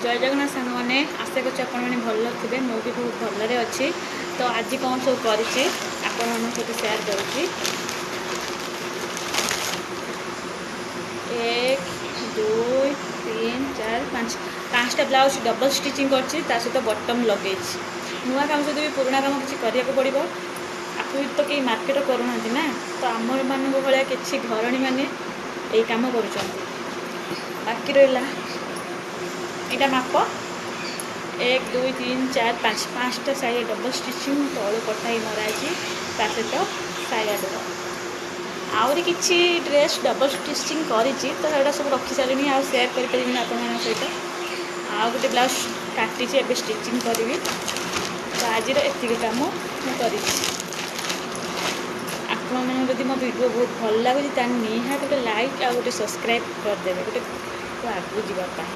जय जगन्नाथ सांग मैंने आशा कर भल थे मु भी बहुत भल अच्छी। तो आज कौन सब कर सेयार करुँची। 1 2 3 4 5 5टा ब्लाउज डबल स्टिचिंग कर सहित बटम लगे नुआ काम सहित भी पुराणा काम किसी करने को पड़ो। आपको तो कहीं मार्केट करूना ना तो आम मान भाया किसी घरणी मैंने यही कम कर बाकी रहा यहाँ माप 1 2 3 4 5 5टा साया डबल स्टिचिंग तलू कटाई मराई सहित साया डोर आहरी किसी ड्रेस डबल स्टिचिंग करी तो यहाँ सब रखी सारे आ सेयार करें आप सहित आउ गोटे ब्लाउज काटी ए स्टिचिंग करी। तो आज एतिक कम मुझे आपड़ी मो वीडियो बहुत भल लगुच निहाती गोटे लाइक आ गोटे सब्सक्राइब करदे गोटे आगू जावाई।